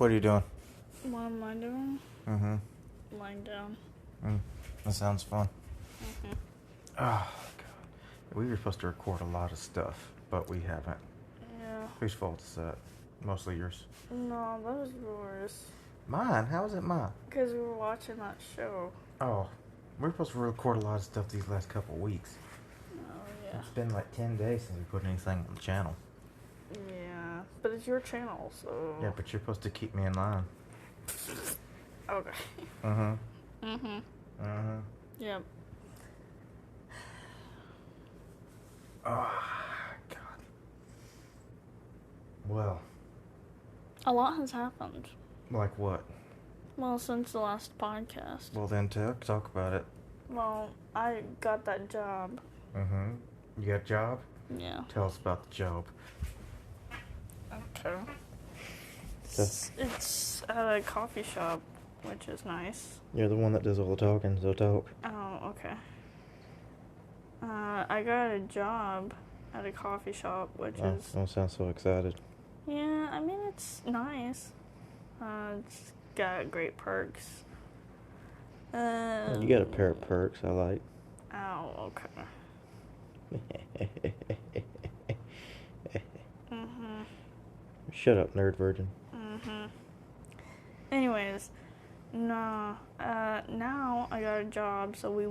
What are you doing? What am I doing? Mm-hmm. Lying down. That sounds fun. Mm-hmm. Oh, God. We were supposed to record a lot of stuff, but we haven't. Yeah. Whose fault is that? Mostly yours. No, that was yours. Mine? How is it mine? Because we were watching that show. Oh, we're supposed to record a lot of stuff these last couple of weeks. Oh, yeah. It's been like 10 days since we put anything on the channel. Yeah. But it's your channel, so... Yeah, but you're supposed to keep me in line. Okay. Mm-hmm. Mm-hmm. Mm-hmm. Yep. Oh, God. Well. A lot has happened. Like what? Well, since the last podcast. Well, then talk about it. Well, I got that job. Mm-hmm. You got a job? Yeah. Tell us about the job. Okay. It's at a coffee shop, which is nice. You're the one that does all the talking, so talk. Oh, okay. I got a job at a coffee shop, which is... Don't sound so excited. Yeah, I mean, it's nice. It's got great perks. You got a pair of perks I like. Oh, okay. Mm-hmm. Shut up, nerd virgin. Mm-hmm. Anyways, no, now I got a job, so we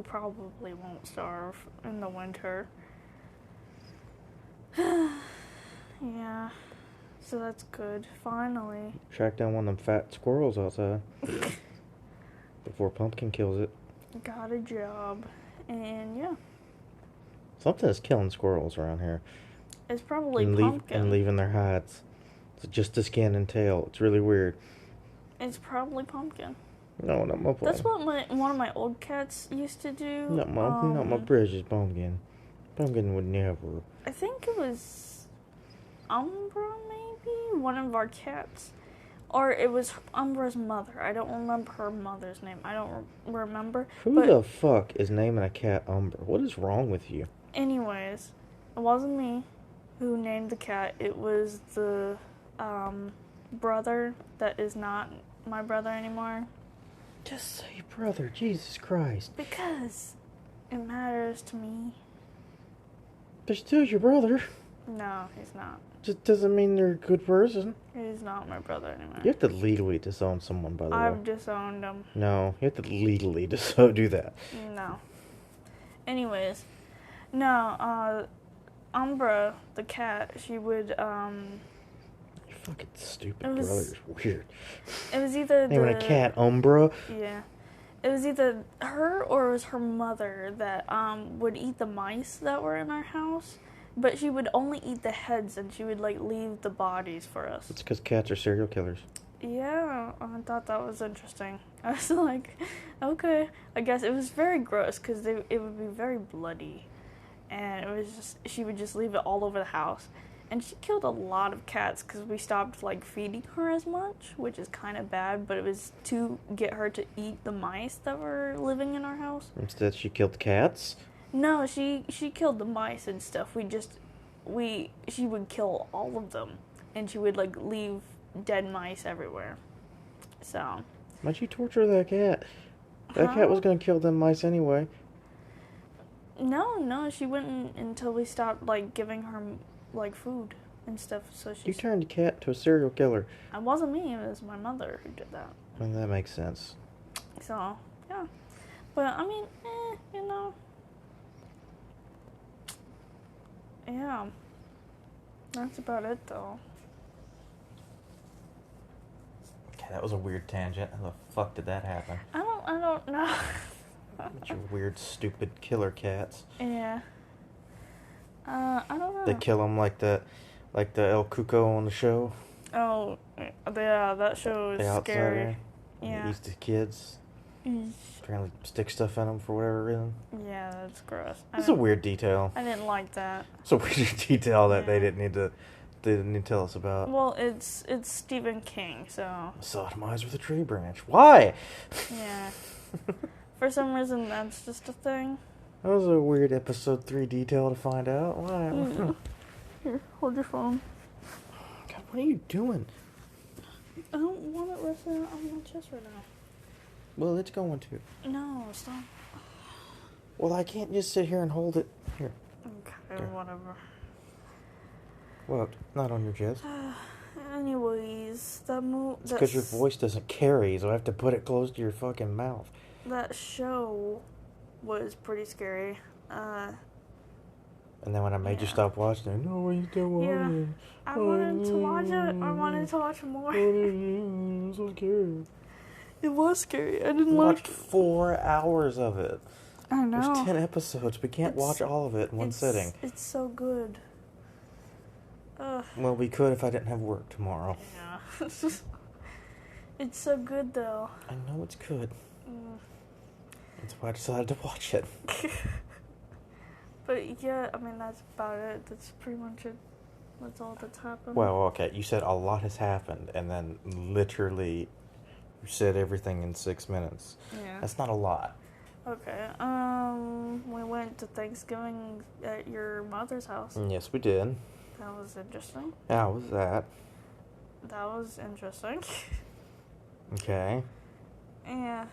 probably won't starve in the winter. Yeah, so that's good, finally. Track down one of them fat squirrels outside. Before Pumpkin kills it. Got a job, and yeah. Something is killing squirrels around here. It's probably Pumpkin. And leaving their hides. It's just the skin and tail. It's really weird. It's probably Pumpkin. No, not my Pumpkin. That's what one of my old cats used to do. Not my precious Pumpkin. Pumpkin would never. I think it was Umbra, maybe? One of our cats. Or it was Umbra's mother. I don't remember her mother's name. I don't remember. Who the fuck is naming a cat Umbra? What is wrong with you? Anyways, it wasn't me who named the cat. It was the brother that is not my brother anymore. Just say brother, Jesus Christ. Because it matters to me. They're still your brother. No, he's not. Just doesn't mean they're a good person. He's not my brother anymore. You have to legally disown someone, by the way. I've disowned him. No, you have to legally do that. No. Anyways, no, Umbra, the cat, she would, Your fucking stupid brother's weird. It was either naming a cat Umbra? Yeah. It was either her or it was her mother that, would eat the mice that were in our house. But she would only eat the heads, and she would, leave the bodies for us. It's because cats are serial killers. Yeah, I thought that was interesting. I was like, okay. I guess it was very gross, because it would be very bloody. And it was just, she would just leave it all over the house. And she killed a lot of cats, because we stopped, feeding her as much, which is kind of bad, but it was to get her to eat the mice that were living in our house. Instead, she killed cats? No, she killed the mice and stuff. She would kill all of them, and she would leave dead mice everywhere. So. Why'd you torture that cat? That cat was gonna kill them mice anyway. No, she wouldn't until we stopped giving her food and stuff. So she. You turned the cat to a serial killer. It wasn't me. It was my mother who did that. Well, that makes sense. So yeah, but I mean, you know. Yeah, that's about it, though. Okay, that was a weird tangent. How the fuck did that happen? I don't know. With your weird, stupid killer cats. Yeah. I don't know. They kill them like the El Cuco on the show. Oh, yeah, that show is scary. Yeah. Eats the kids. Apparently stick stuff in them for whatever reason. Yeah, that's gross. It's a weird detail. I didn't like that. It's a weird detail that they didn't need to tell us about. Well, it's Stephen King, so. Sodomized with a tree branch. Why? Yeah. For some reason, that's just a thing. That was a weird episode 3 detail to find out. Why? Here, hold your phone. God, what are you doing? I don't want it resting on my chest right now. Well, it's going to. No, stop. Well, I can't just sit here and hold it. Here. Okay, There. whatever. Well, not on your chest. Anyways, It's because your voice doesn't carry, so I have to put it close to your fucking mouth. That show was pretty scary. And then when I made you stop watching it, no, what are you still watching? I wanted to watch it. I wanted to watch more. I'm so scared. It was scary. I didn't Watched like 4 hours of it. I know. There's 10 episodes. We can't watch all of it in one sitting. It's so good. Well, we could if I didn't have work tomorrow. Yeah. It's so good, though. I know it's good. That's why I decided to watch it. But yeah, I mean, that's about it. That's pretty much it. That's all that's happened. Well, okay, you said a lot has happened, and then literally you said everything in 6 minutes. Yeah. That's not a lot. Okay. We went to Thanksgiving at your mother's house. Yes, we did. That was interesting. How was that? That was interesting. Okay. Yeah.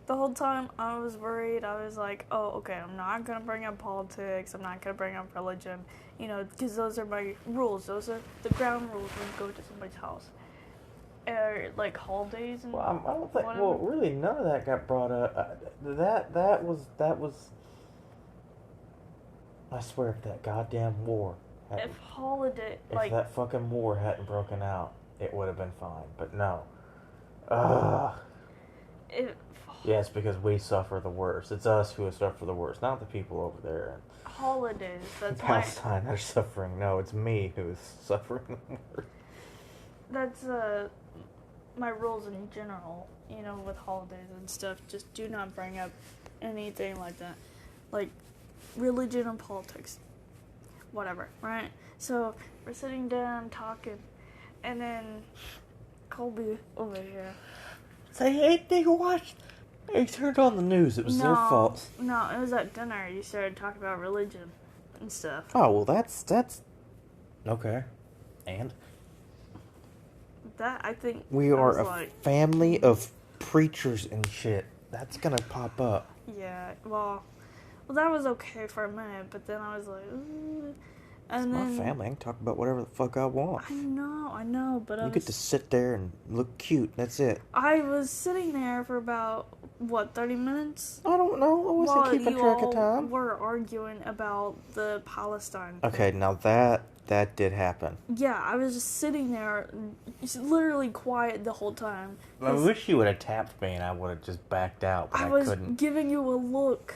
The whole time I was worried. I was like, oh, okay, I'm not going to bring up politics. I'm not going to bring up religion. You know, because those are my rules. Those are the ground rules when you go to somebody's house. Like holidays and Well, I don't think. whatever. Well, really, none of that got brought up. That was. I swear, if that goddamn war. If holiday, If like that fucking war hadn't broken out, it would have been fine. But no. Ugh. if Yes, because we suffer the worst. It's us who suffer the worst, not the people over there holidays, in that's my Palestine that are suffering. No, it's me who is suffering the worst. that's my rules in general. You know, with holidays and stuff. Just do not bring up anything like that, like religion and politics. Whatever, right? So we're sitting down talking, and then Colby over here. Say, hey, they watched. They turned on the news. It was their fault. No, it was at dinner. You started talking about religion and stuff. Oh well, that's okay. And That I think we I are was a like, family of preachers and shit. That's gonna pop up. yeah. Well, that was okay for a minute, but then I was like, ooh. And It's then my family. I can talk about whatever the fuck I want. I know, but You get to sit there and look cute. That's it. I was sitting there for about 30 minutes. I don't know. I wasn't While keeping you track of all time. were arguing about the Palestine thing. Okay, now that did happen. Yeah, I was just sitting there, just literally quiet the whole time. I wish you would have tapped me and I would have just backed out, but I was couldn't. giving you a look,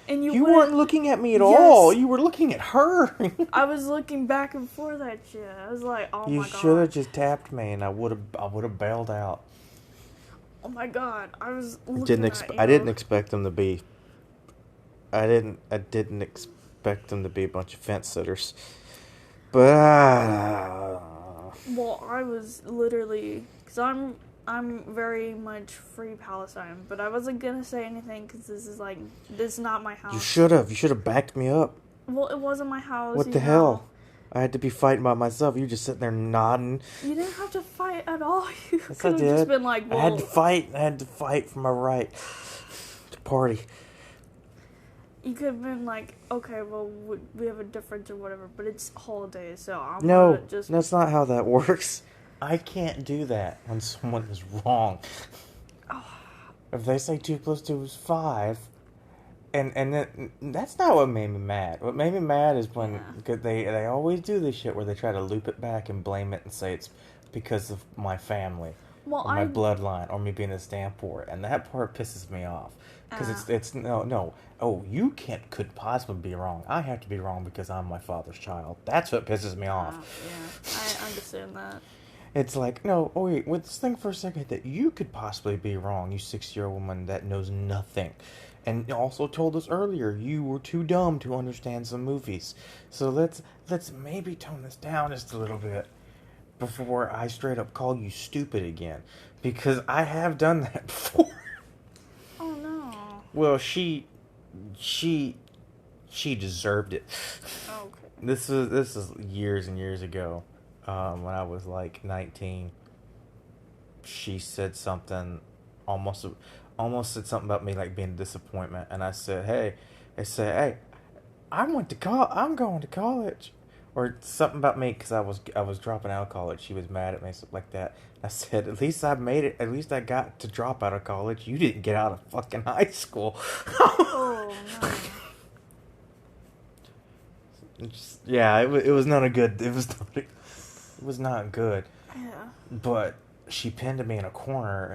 and you You wouldn't- weren't looking at me at Yes. all. You were looking at her. I was looking back and forth at you. I was like, oh You my god. should have just tapped me and I would have bailed out. Oh my god. I was looking at you. I didn't expect them to be. I didn't expect them to be a bunch of fence sitters. But Well, I was literally, because I'm very much free Palestine, but I wasn't gonna say anything because this is not my house. you should have backed me up. Well, it wasn't my house. What you the know. hell? I had to be fighting by myself. You just sitting there nodding. You didn't have to fight at all. You Yes, could I have did. just been like, well, I had to fight for my right to party. you could have been like, okay, well, we have a difference or whatever, but it's holidays, so I'm No, gonna just. that's not how that works. I can't do that when someone is wrong. If they say 2 + 2 is 5, and that's not what made me mad. What made me mad is when cause they always do this shit where they try to loop it back and blame it and say it's because of my family. Well, or my bloodline, or me being a stamp for it, and that part pisses me off because it's no. Oh, you could possibly be wrong. I have to be wrong because I'm my father's child. That's what pisses me off. Yeah, I understand that. It's like, no, oh wait, let's think for a second that you could possibly be wrong, you 6-year-old woman that knows nothing, and also told us earlier you were too dumb to understand some movies. So let's maybe tone this down just a little bit before I straight up call you stupid again, because I have done that before. Oh no. Well, she deserved it. Okay. This is years and years ago, when I was like 19, she said something, almost almost said something about me like being a disappointment, and hey, I'm going to college, or something about me because I was dropping out of college. She was mad at me, something like that. I said, at least I made it. At least I got to drop out of college. You didn't get out of fucking high school. Oh no. Yeah, it was not a good. It was not good. Yeah. But she pinned me in a corner,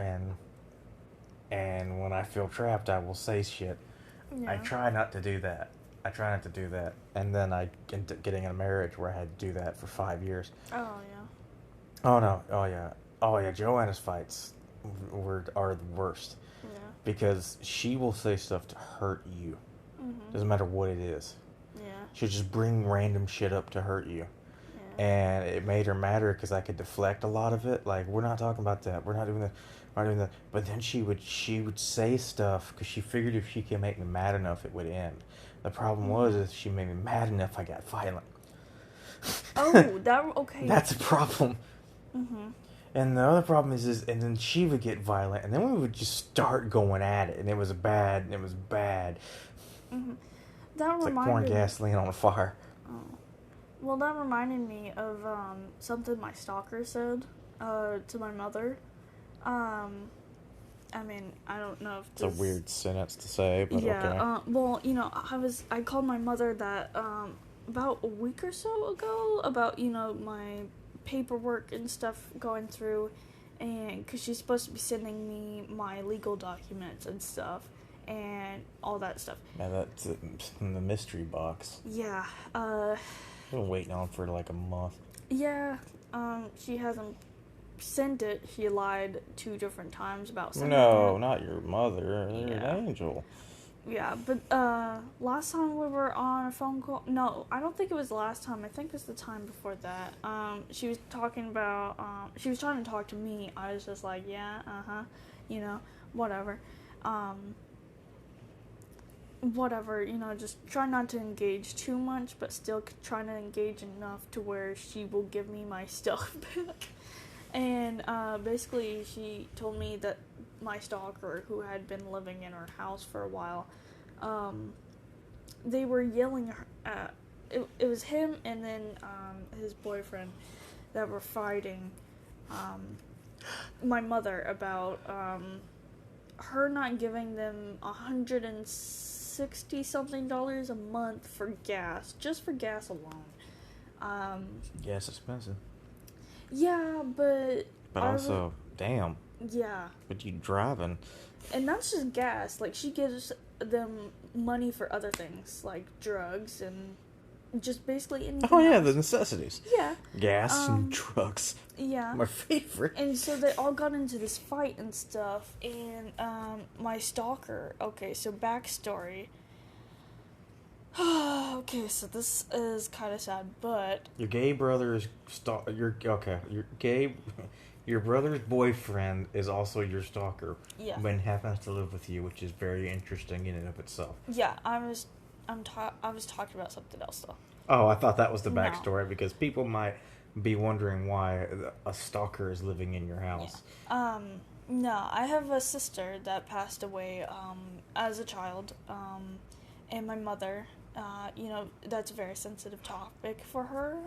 and when I feel trapped, I will say shit. Yeah. I try not to do that. And then I ended up getting in a marriage where I had to do that for 5 years. Oh yeah. Oh no! Oh yeah! Joanna's fights are the worst Yeah. because she will say stuff to hurt you. Mhm. Doesn't matter what it is. Yeah. She'll just bring random shit up to hurt you. Yeah. And it made her madder because I could deflect a lot of it. Like, we're not talking about that. We're not doing that. We're not doing that. But then she would say stuff because she figured if she could make me mad enough, it would end. The problem was if she made me mad enough, I got violent. Oh, that okay. That's a problem. Mhm. And the other problem is, and then she would get violent, and then we would just start going at it, and it was bad. Mhm. That It's like pouring reminded. gasoline on a fire. Oh. Well, that reminded me of something my stalker said to my mother. I mean, I don't know if It's a weird sentence to say, but yeah. okay. Well, you know, I called my mother that about a week or so ago about my paperwork and stuff going through, and because she's supposed to be sending me my legal documents and stuff and all that stuff. Yeah, that's in the mystery box. Yeah. I've been waiting on for like a month. Yeah. She hasn't sent it. She lied 2 different times about sending No, it. not your mother. You're Yeah. an angel. Yeah, but last time we were on a phone call. No, I don't think it was the last time. I think it was the time before that. She was talking about. She was trying to talk to me. I was just like, yeah, whatever. Whatever, just try not to engage too much, but still trying to engage enough to where she will give me my stuff back. And basically, she told me that my stalker, who had been living in her house for a while, they were yelling at. It was him and then his boyfriend that were fighting my mother about her not giving them $160-something a month for gas, just for gas alone. Gas expensive. Yeah, but also, damn. Yeah. But you driving. And that's just gas. Like, she gives them money for other things, like drugs and just basically anything Oh, yeah, else. the necessities. Yeah. Gas and drugs. Yeah. My favorite. And so they all got into this fight and stuff, and my stalker, okay, so backstory. Okay, so this is kind of sad, but Your gay brother's your brother's boyfriend is also your stalker. yeah. When happens to live with you, which is very interesting in and of itself. Yeah, I was talking about something else though. Oh, I thought that was the No. backstory because people might be wondering why a stalker is living in your house. Yeah. No, I have a sister that passed away as a child, and my mother. That's a very sensitive topic for her.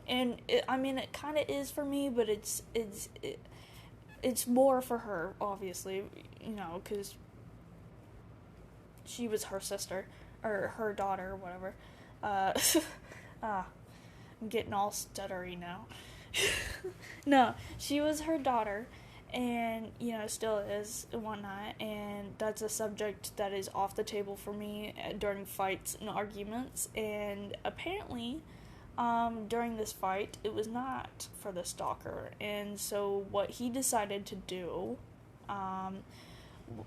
And it kind of is for me, but it's more for her, obviously, because she was her sister or her daughter or whatever. I'm getting all stuttery now. No, she was her daughter, and still is and whatnot, and that's a subject that is off the table for me during fights and arguments. And apparently during this fight it was not for the stalker, and so what he decided to do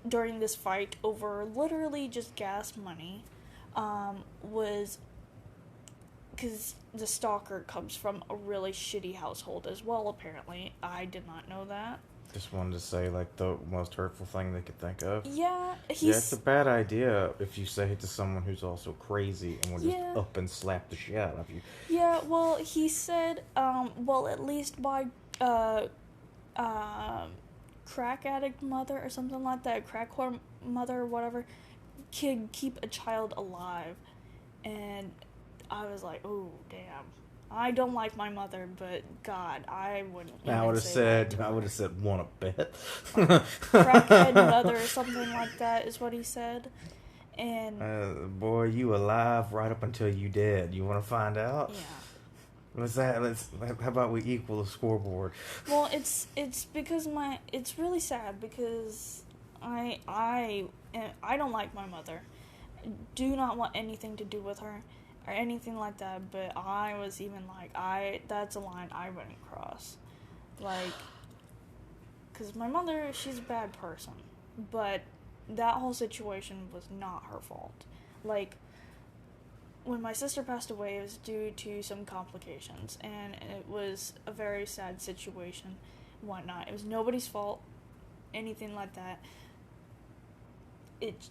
during this fight over literally just gas money was because the stalker comes from a really shitty household as well, apparently. I did not know that. Just wanted to say, like, the most hurtful thing they could think of. Yeah, it's a bad idea if you say it to someone who's also crazy and will just Yeah. up and slap the shit out of you. Yeah, well, he said, at least buy crack addict mother or something like that, crack whore mother or whatever, could keep a child alive. And I was like, oh, damn. I don't like my mother, but God, I wouldn't I would have said, want a bet. Crackhead mother or something like that is what he said. And boy, you alive right up until you dead. You want to find out? yeah. What's that? How about we equal the scoreboard? Well, it's because it's really sad because I don't like my mother. Do not want anything to do with her or anything like that, but I was even like, that's a line I wouldn't cross. Like, because my mother, she's a bad person, but that whole situation was not her fault. Like, when my sister passed away, it was due to some complications, and it was a very sad situation, whatnot. It was nobody's fault, anything like that. It's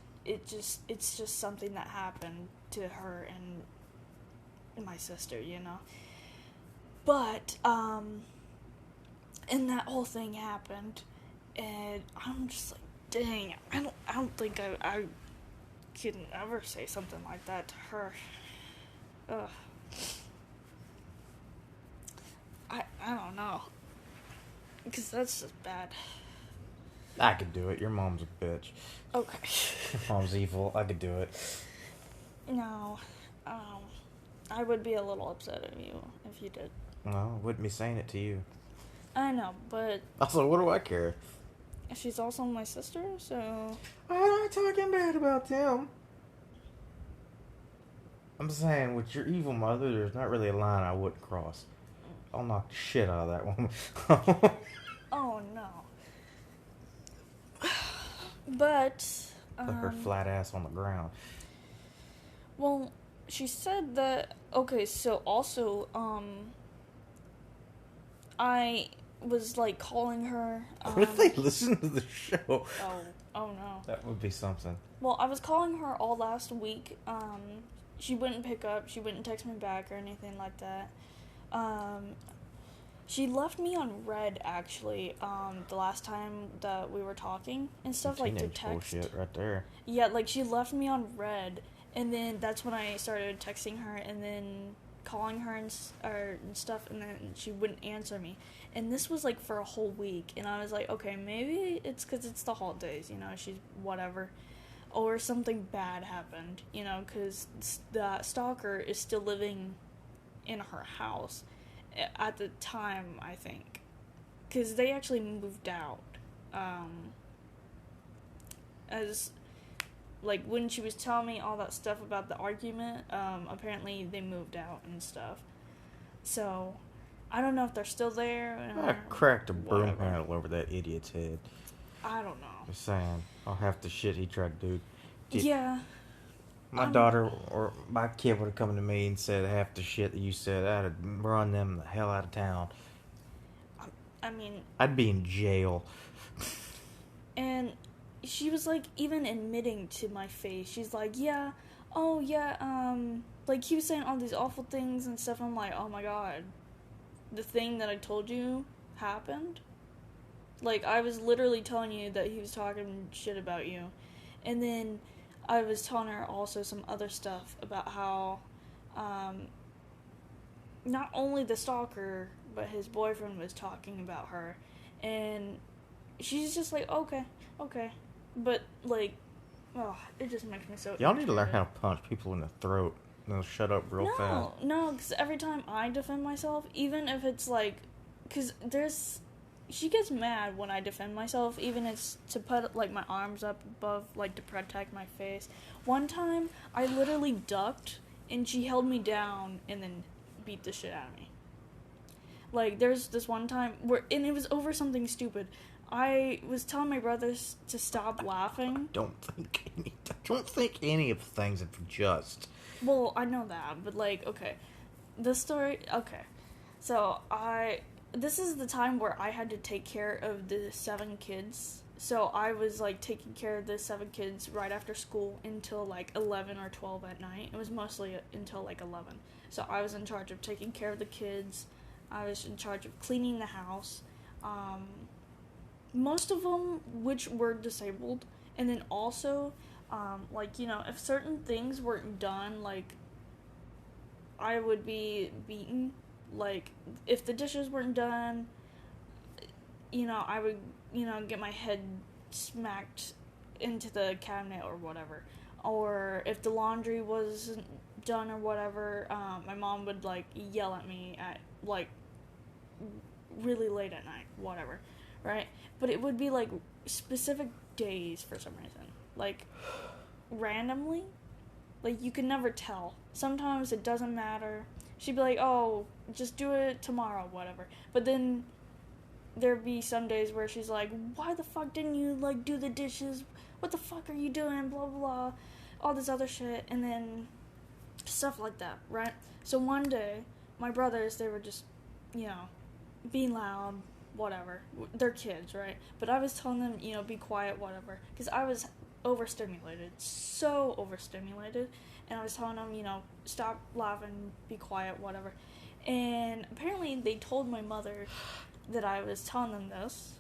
just something that happened to her and my sister, you know. But and that whole thing happened, and I'm just like, dang, I don't think I can ever say something like that to her. Ugh. I don't know. Because that's just bad. I could do it. Your mom's a bitch. Okay. Your mom's evil. I could do it. No. I would be a little upset at you if you did. No, I wouldn't be saying it to you. I know, but... Also, what do I care? She's also my sister, so... I'm not talking bad about them. I'm saying, with your evil mother, there's not really a line I wouldn't cross. I'll knock the shit out of that woman. Oh, no. But, Put her flat ass on the ground. Well, she said that... Okay, so also, I was, like, calling her... What if they listen to the show? Oh, no. That would be something. Well, I was calling her all last week. She wouldn't pick up. She wouldn't text me back or anything like that. She left me on red, actually, the last time that we were talking and stuff, like, to text. Bullshit right there. Yeah, like, she left me on red, and then that's when I started texting her and then calling her and stuff, and then she wouldn't answer me. And this was, like, for a whole week, and I was like, okay, maybe it's because it's the holidays, you know, she's whatever. Or something bad happened, you know, because the stalker is still living in her house at the time, I think. Because they actually moved out. As, like, when she was telling me all that stuff about the argument, apparently they moved out and stuff. So, I don't know if they're still there. I cracked a broom handle over that idiot's head. I don't know. Just saying. I'll have the shit he tried to do. Yeah. My daughter or my kid would have come to me and said half the shit that you said. I'd have run them the hell out of town. I mean... I'd be in jail. And she was, like, even admitting to my face. She's like, yeah, oh, yeah, like, he was saying all these awful things and stuff. I'm like, oh, my God. The thing that I told you happened? Like, I was literally telling you that he was talking shit about you. And then I was telling her also some other stuff about how, not only the stalker, but his boyfriend was talking about her. And she's just like, okay. But, like, oh, it just makes me so Y'all need to learn how to punch people in the throat. They'll shut up real fast. No, because every time I defend myself, even if it's, like, because she gets mad when I defend myself, even if it's to put, like, my arms up above, like, to protect my face. One time, I literally ducked, and she held me down and then beat the shit out of me. Like, there's this one time and it was over something stupid. I was telling my brothers to stop laughing. I don't think any of the things are just. Well, I know that, but, like, okay. Okay. So, this is the time where I had to take care of the 7 kids. So I was, like, taking care of the 7 kids right after school until, like, 11 or 12 at night. It was mostly until, like, 11. So I was in charge of taking care of the kids. I was in charge of cleaning the house. most of them which were disabled, and then also, like, if certain things weren't done, like, I would be beaten. Like, if the dishes weren't done, I would, get my head smacked into the cabinet or whatever. Or if the laundry wasn't done or whatever, my mom would, like, yell at me at, like, really late at night, whatever, right? But it would be, like, specific days for some reason. Like, randomly. Like, you can never tell. Sometimes it doesn't matter. She'd be like, oh, just do it tomorrow, whatever. But then there'd be some days where she's like, why the fuck didn't you, like, do the dishes? What the fuck are you doing? Blah, blah, blah. All this other shit. And then stuff like that, right? So one day, my brothers, they were just, being loud, whatever. They're kids, right? But I was telling them, be quiet, whatever. Because I was overstimulated. So overstimulated. And I was telling them, stop laughing, be quiet, whatever. And apparently they told my mother that I was telling them this.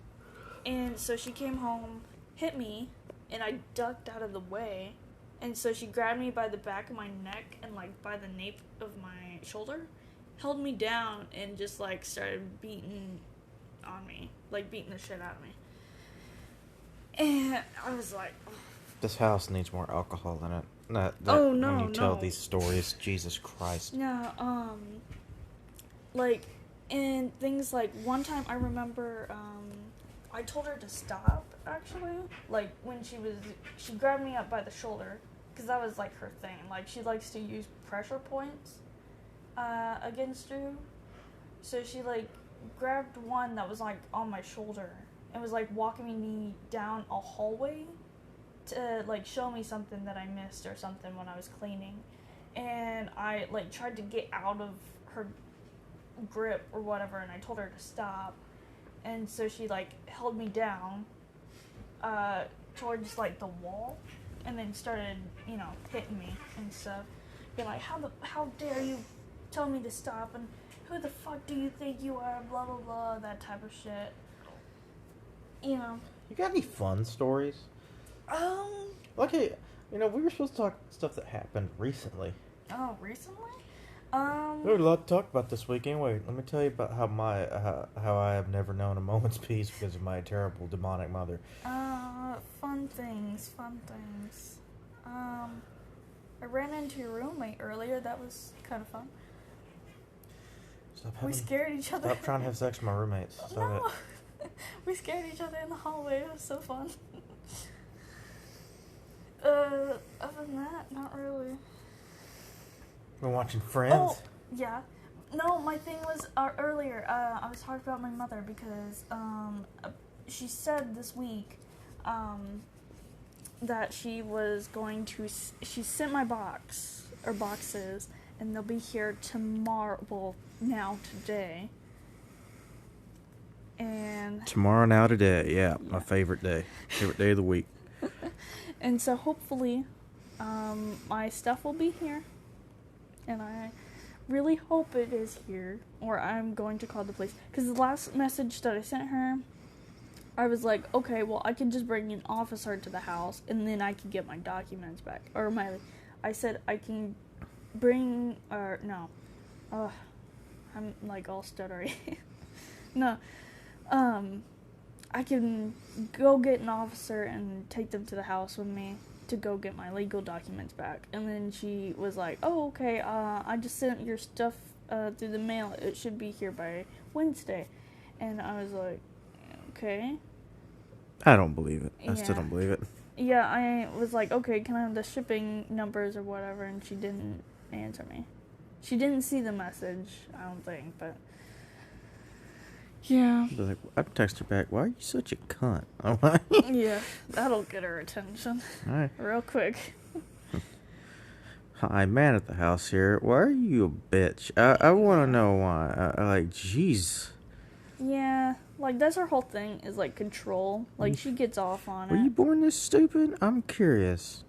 And so she came home, hit me, and I ducked out of the way. And so she grabbed me by the back of my neck and, like, by the nape of my shoulder, held me down, and just, like, started beating on me. Like, beating the shit out of me. And I was like... Oh. This house needs more alcohol in it. Oh, no, when you tell no. these stories, Jesus Christ. Yeah, like, and things like, one time I remember, I told her to stop, actually. Like, when she grabbed me up by the shoulder, because that was, like, her thing. Like, she likes to use pressure points, against you. So she, like, grabbed one that was, like, on my shoulder, and was, like, walking me down a hallway to, like, show me something that I missed or something when I was cleaning. And I, like, tried to get out of her grip or whatever, and I told her to stop. And so she, like, held me down towards, like, the wall, and then started, hitting me and stuff. Being like, how dare you tell me to stop, and who the fuck do you think you are, blah, blah, blah, that type of shit. You got any fun stories? Okay, we were supposed to talk stuff that happened recently. Oh, recently? There's a lot to talk about this week. Anyway, let me tell you about how I have never known a moment's peace because of my terrible demonic mother. Fun things. I ran into your roommate earlier. That was kind of fun. We scared each other. Stop trying to have sex with my roommates. No. We scared each other in the hallway. It was so fun. Other than that, not really. We're watching Friends. Oh, yeah. No, my thing was earlier. I was talking about my mother because she said this week that she was going to. She sent my boxes, and they'll be here tomorrow. Well, now today. And today, yeah, my favorite day of the week. And so hopefully, my stuff will be here. And I really hope it is here, or I'm going to call the police. Because the last message that I sent her, I was like, okay, well, I can just bring an officer to the house, and then I can get my documents back. I said I can bring, no. I'm, like, all stuttery. No. I can go get an officer and take them to the house with me to go get my legal documents back. And then she was like, oh, okay, I just sent your stuff through the mail. It should be here by Wednesday. And I was like, okay. I don't believe it. I still don't believe it. Yeah, I was like, okay, can I have the shipping numbers or whatever? And she didn't answer me. She didn't see the message, I don't think, but... Yeah. Like, I'd text her back, why are you such a cunt? Yeah, that'll get her attention. All right. Real quick. Hi, man at the house here. Why are you a bitch? I want to know why. Like, jeez. Yeah, like, that's her whole thing, is, like, control. Like, she gets off on it. Were you born this stupid? I'm curious.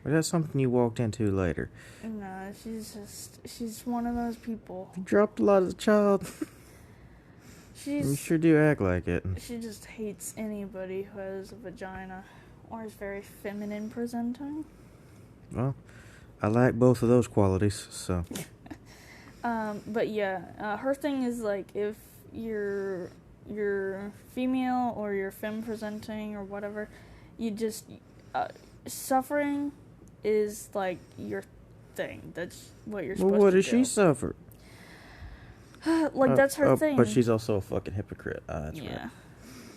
Or is that something you walked into later? No, she's one of those people. You dropped a lot as a child. You sure do act like it. She just hates anybody who has a vagina or is very feminine presenting. Well, I like both of those qualities, so. But yeah, her thing is like if you're female or you're femme presenting or whatever, you just suffering is like your thing. That's what you're supposed to do. Well, what does she suffer? Like that's her thing. But she's also a fucking hypocrite. That's yeah. right.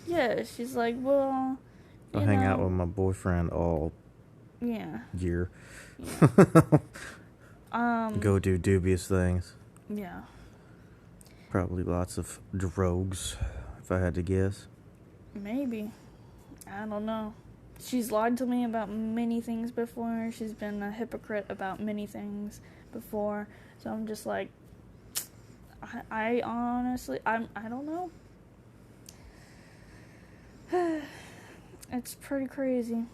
Yeah, she's like, well, I'll hang out with my boyfriend all year. Yeah. Go do dubious things. Yeah. Probably lots of drugs, if I had to guess. Maybe. I don't know. She's lied to me about many things before. She's been a hypocrite about many things before. So I'm just like, I honestly, I don't know. It's pretty crazy.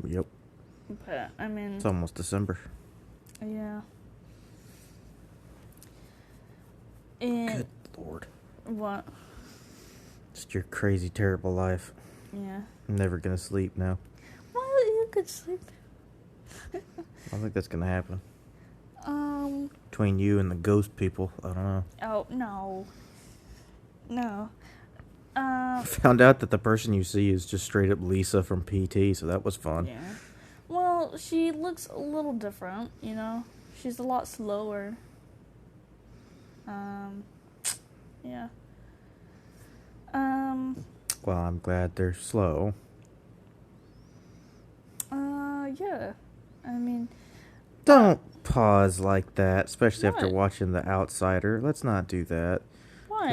Yep. But, I mean... It's almost December. Yeah. And... Good Lord. What? Just your crazy, terrible life. Yeah. I'm never gonna sleep now. Well, you could sleep. I don't think that's gonna happen. Um... Between you and the ghost people, I don't know. Oh, no. No. I found out that the person you see is just straight up Lisa from PT, so that was fun. Yeah. Well, she looks a little different, you know? She's a lot slower. Yeah. Well, I'm glad they're slow. Yeah. I mean... Don't pause like that, especially after What? watching The Outsider. Let's not do that. Why?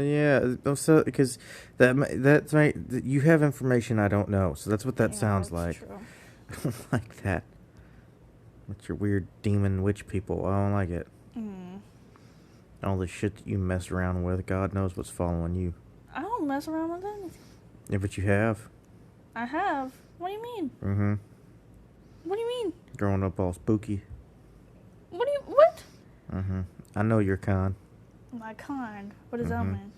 Yeah. So, because that's right. You have information I don't know, so that's what that sounds like. True. I don't like that. With your weird demon witch people, I don't like it. All the shit that you mess around with, God knows what's following you. I don't mess around with anything. Yeah, but you have. I have. What do you mean? Mm-hmm. What do you mean? Growing up all spooky. What? Mm-hmm. I know your kind. My kind. What does that mean?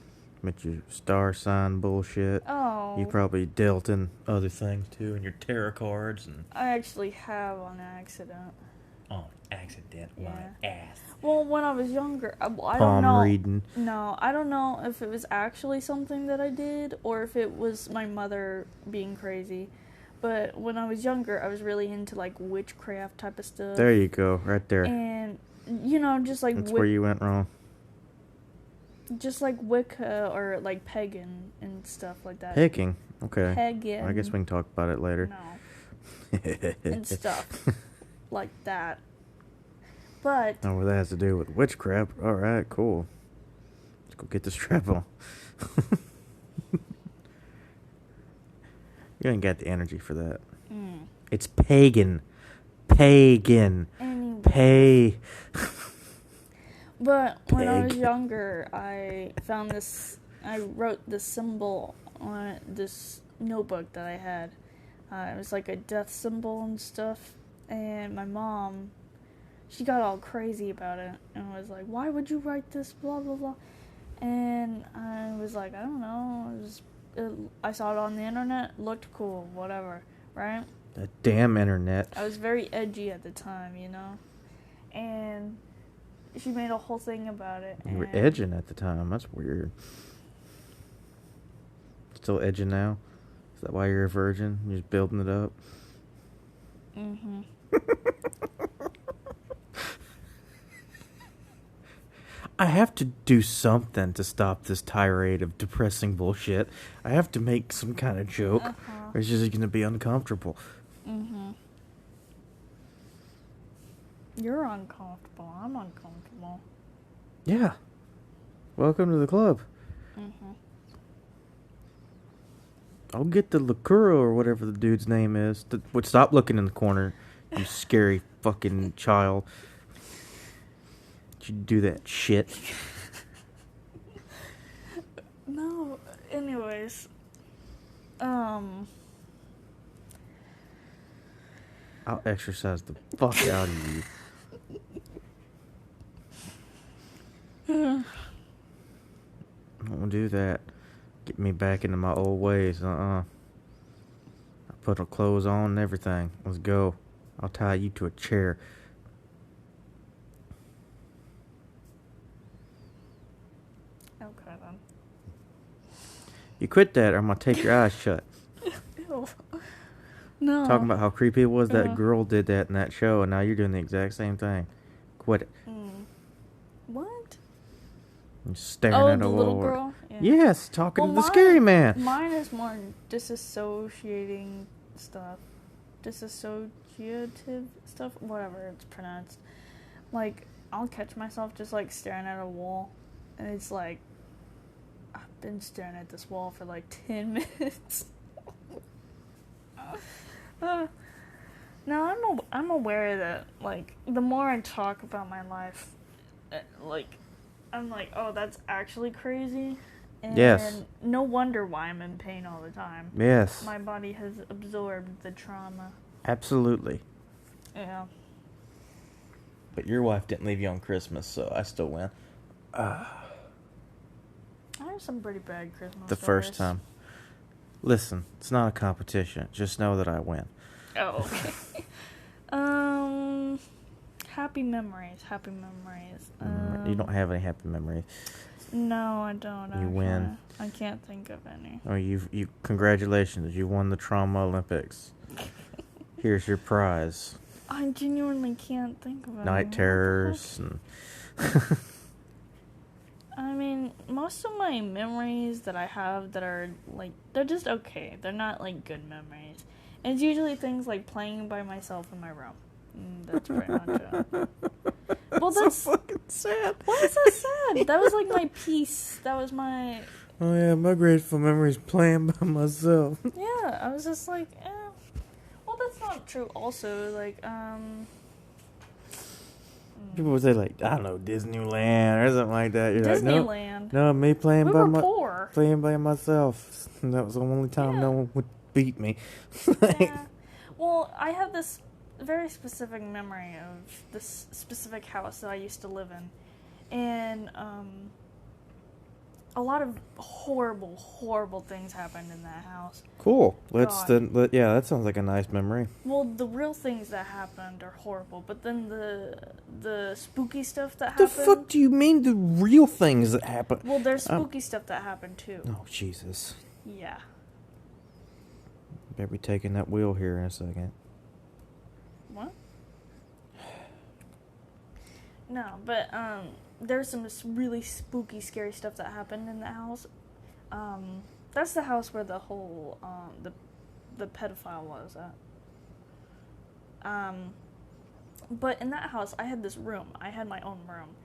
With your star sign bullshit. Oh. You probably dealt in other things too, and your tarot cards and. I actually have on accident. On accident, Yeah. my ass. Well, when I was younger, I don't Palm know. reading. No, I don't know if it was actually something that I did or if it was my mother being crazy. But when I was younger, I was really into like witchcraft type of stuff. There you go, right there. And you know, just like That's where you went wrong. just like Wicca or like pagan and stuff like that. Picking, okay. Pagan. I guess we can talk about it later. No. And stuff like that. But Oh, well, that has to do with witchcraft. All right, cool. Let's go get the strap on. You ain't got the energy for that. It's pagan. Pagan. anyway. But when I was Peg. younger, I found this. I wrote this symbol on this notebook that I had. It was like a death symbol and stuff. And my mom, she got all crazy about it and was like, "Why would you write this? Blah blah blah." And I was like, "I don't know. I saw it on the internet. Looked cool. Whatever, right?" That damn internet. I was very edgy at the time, you know, and she made a whole thing about it. You were edging at the time. That's weird. Still edging now? Is that why you're a virgin? You're just building it up? Mm-hmm. I have to do something to stop this tirade of depressing bullshit. I have to make some kind of joke, or it's just going to be uncomfortable. Mm-hmm. You're uncomfortable. I'm uncomfortable. Yeah. Welcome to the club. Mm-hmm. I'll get the liqueur or whatever the dude's name is. Stop looking in the corner, you scary fucking child. You do that shit. No. Anyways. I'll exercise the fuck out of you. Don't do that. Get me back into my old ways. I put the clothes on and everything. Let's go. I'll tie you to a chair. Okay, then. You quit that or I'm going to take your eyes shut. Ew. No. Talking about how creepy it was. That Uh. girl did that in that show, and now you're doing the exact same thing. Quit it. What? You're staring Oh, at a the little wall. girl? Yeah. Yes, talking to the scary man. Mine is more disassociating stuff. Dissociative stuff? Whatever it's pronounced. Like, I'll catch myself just, like, staring at a wall. And it's like, I've been staring at this wall for, like, 10 minutes. No, I'm aware that, like, the more I talk about my life, like, I'm like, oh, that's actually crazy. And Yes. no wonder why I'm in pain all the time. Yes. My body has absorbed the trauma. Absolutely. Yeah. But your wife didn't leave you on Christmas, so I still win. I have some pretty bad Christmas The first time. Listen, it's not a competition. Just know that I win. Oh, okay. Happy memories. Happy memories. You don't have any happy memories. No, I don't. You actually. win. I can't think of any. Oh, you congratulations! You won the Trauma Olympics. Here's your prize. I genuinely can't think of any. Night terrors and. I mean, most of my memories that I have that are, like, they're just okay. They're not, like, good memories. And it's usually things like playing by myself in my room. That's pretty much it. Well, that's so fucking sad. Why is that sad? That was, like, my peace. That was my... Oh, yeah, my grateful memory is playing by myself. Yeah, I was just like, eh. Well, that's not true also. Like, People would say, like, I don't know, Disneyland or something like that. You're Disneyland. Like, no, me playing We by were poor. playing by myself. And that was the only time no one would beat me. Yeah. Well, I have this very specific memory of this specific house that I used to live in. And, a lot of horrible, horrible things happened in that house. Cool. God. Yeah, that sounds like a nice memory. Well, the real things that happened are horrible, but then the spooky stuff that The happened... fuck do you mean the real things that happen? Well, there's spooky stuff that happened, too. Oh, Jesus. Yeah. Better be taking that wheel here in a second. What? No, but, there's some really spooky, scary stuff that happened in the house. That's the house where the whole, the pedophile was at. But in that house, I had this room. I had my own room.